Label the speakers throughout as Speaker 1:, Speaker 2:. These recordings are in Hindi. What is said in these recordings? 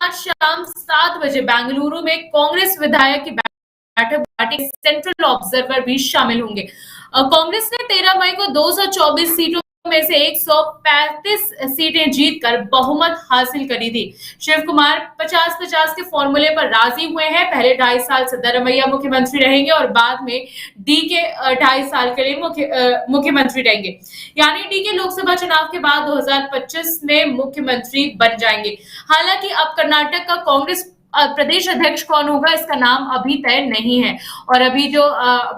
Speaker 1: आज शाम 7 बजे बेंगलुरु में कांग्रेस विधायक की बैठक पार्टी सेंट्रल ऑब्जर्वर भी शामिल होंगे। कांग्रेस ने 13 मई को 224 सीटों में से 135 सीटें जीतकर बहुमत हासिल करी थी। शिव कुमार 50-50 के फॉर्मूले पर राजी हुए हैं। पहले 2.5 साल सिद्धारमैया मुख्यमंत्री रहेंगे और बाद में डी के 2.5 साल के लिए मुख्यमंत्री रहेंगे। यानी डी के लोकसभा चुनाव के बाद 2025 में मुख्यमंत्री बन जाएंगे। हालांकि अब कर्नाटक का कांग्रेस प्रदेश अध्यक्ष कौन होगा इसका नाम अभी तय नहीं है। और अभी जो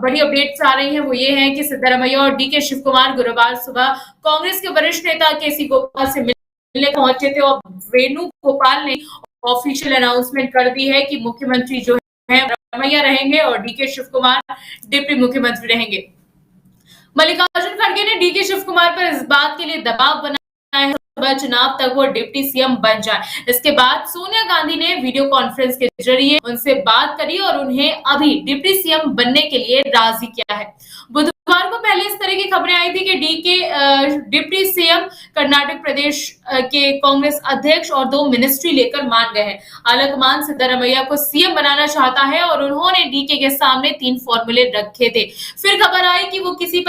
Speaker 1: बड़ी अपडेट्स आ रही हैं वो ये है कि सिद्धारमैया और डी के शिव कुमार गुरुवार सुबह कांग्रेस के वरिष्ठ नेता के.सी. गोपाल से मिलने पहुंचे थे और वेणुगोपाल ने ऑफिशियल अनाउंसमेंट कर दी है कि मुख्यमंत्री जो है सिद्धारमैया रहेंगे और डी के शिव कुमार डिप्टी मुख्यमंत्री रहेंगे। मल्लिकार्जुन खड़गे ने डी के शिव कुमार पर इस बात के लिए दबाव बनाया है चुनाव तक वो डिप्टी सीएम बन जाए। इसके बाद सोनिया गांधी ने वीडियो कॉन्फ्रेंस के जरिए उनसे बात करी और उन्हें अभी डिप्टी सीएम बनने के लिए राजी किया है। बुधवार को पहले इस तरह की खबरें आई थी कि डी के डिप्टी सीएम कर्नाटक प्रदेश के कांग्रेस अध्यक्ष और 2 मिनिस्ट्री लेकर मान गए हैं। आलाकमान सिद्धारमैया को सीएम बनाना चाहता है और उन्होंने डीके के सामने 3 फॉर्मूले रखे थे। फिर खबर आई कि वो किसी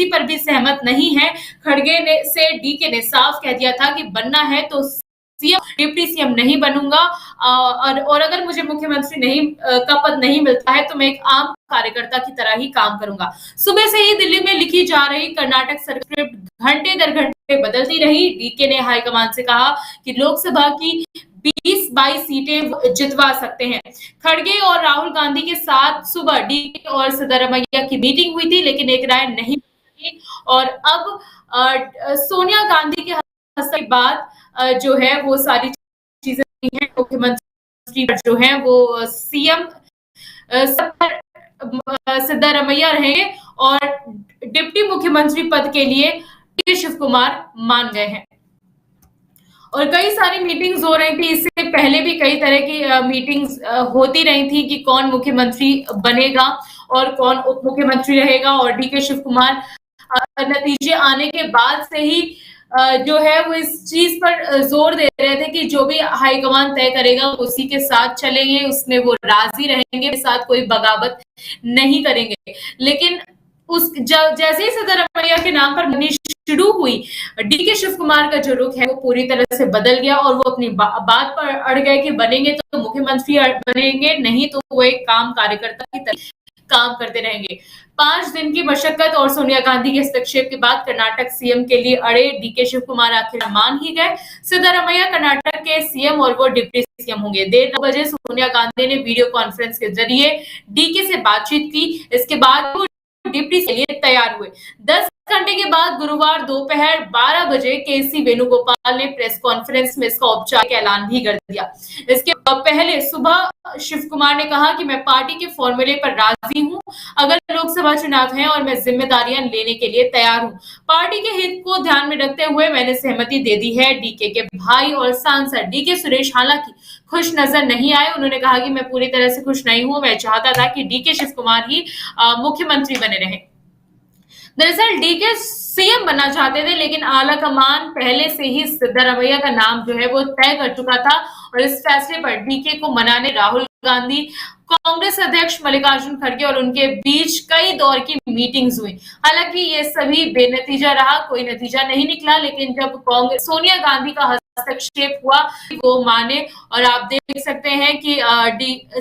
Speaker 1: पर भी सहमत नहीं है। खड़गे से डीके ने साफ कह दिया था कि बनना है तो सीएम, डिप्टी सीएम नहीं बनूंगा और अगर मुझे मुख्यमंत्री का पद नहीं मिलता है तो मैं एक आम कार्यकर्ता की तरह ही काम करूंगा। सुबह से ही दिल्ली में लिखी जा रही कर्नाटक स्क्रिप्ट घंटे दर घंटे बदलती रही। डीके ने हाईकमान से कहा कि लोकसभा की 20-22 सीटें जितवा सकते हैं। खड़गे और राहुल गांधी के साथ सुबह डीके और सिद्धारमैया की मीटिंग हुई थी, लेकिन एक राय नहीं बनी और अब सोनिया गांधी के हस्ताक्षर के बाद जो है वो सारी चीजें हैं। मुख्यमंत्री जो है वो सीएम सिद्धारमैया रहेंगे और डिप्टी मुख्यमंत्री पद के लिए शिव कुमार मान गए हैं। और कई सारी मीटिंग्स हो रही थी, इससे पहले भी कई तरह की मीटिंग्स होती रही थी कि कौन मुख्यमंत्री बनेगा और कौन उप मुख्यमंत्री रहेगा। और डी के शिव कुमार नतीजे आने के बाद से ही जो है वो इस चीज पर जोर दे रहे थे कि जो भी हाईकमान तय करेगा उसी के साथ चलेंगे, उसमें वो राजी रहेंगे, उसके साथ कोई बगावत नहीं करेंगे। लेकिन जैसे ही सिद्धारमैया के नाम पर मुनी शुरू हुई, डी के शिव कुमार का जो रुख है वो पूरी तरह से बदल गया और वो अपनी बात पर अड़ गए कि बनेंगे तो मुख्यमंत्री बनेंगे, नहीं तो वो एक काम कार्यकर्ता की तरह काम करते रहेंगे। 5 दिन की मशक्कत और सोनिया गांधी के हस्तक्षेप के बाद कर्नाटक सीएम के लिए अड़े डी के शिव कुमार आखिर मान ही गए। सिद्धारमैया कर्नाटक के सीएम और वो डिप्टी सीएम होंगे। देर 9 बजे सोनिया गांधी ने वीडियो कॉन्फ्रेंस के जरिए डीके से बातचीत की। इसके बाद वो डिप्टी के लिए तैयार हुए। 10 घंटे के बाद गुरुवार दोपहर 12 बजे के.सी. वेणुगोपाल ने प्रेस कॉन्फ्रेंस में इसका औपचारिक ऐलान भी कर दिया। इसके पहले सुबह शिव कुमार ने कहा कि मैं पार्टी के फॉर्मूले पर राजी हूं। अगर लोकसभा चुनाव है और मैं जिम्मेदारियां लेने के लिए तैयार हूं। पार्टी के हित को ध्यान में रखते हुए मैंने सहमति दे दी है। डीके के भाई और सांसद डीके सुरेश हालांकि खुश नजर नहीं आए। उन्होंने कहा कि मैं पूरी तरह से खुश नहीं हूं, मैं चाहता था कि डीके शिव कुमार ही मुख्यमंत्री बने रहे। दरअसल डीके सीएम बनना चाहते थे, लेकिन आलाकमान पहले से ही सिद्धारमैया का नाम जो है वो तय कर चुका था और इस फैसले पर डीके को मनाने राहुल गांधी, कांग्रेस अध्यक्ष मल्लिकार्जुन खड़गे और उनके बीच कई दौर की मीटिंग्स हुई। हालांकि ये सभी बेनतीजा रहा, कोई नतीजा नहीं निकला। लेकिन जब कांग्रेस सोनिया गांधी का हस्तक्षेप हुआ वो माने और आप देख सकते हैं कि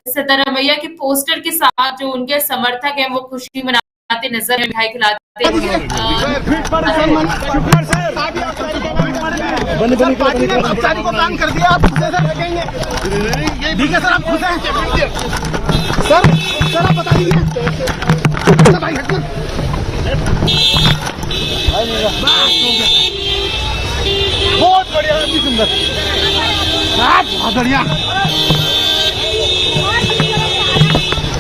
Speaker 1: सिद्धारमैया के पोस्टर के साथ जो उनके समर्थक हैं वो खुशी मनाते नजर है, मिठाई खिलाते
Speaker 2: पार्टी ने कर्मचारी को काम कर दिया, आप ठीक है सर, आप खुश हैं सर आप बता दीजिए भाई बहुत बढ़िया, सुंदर, बहुत बढ़िया।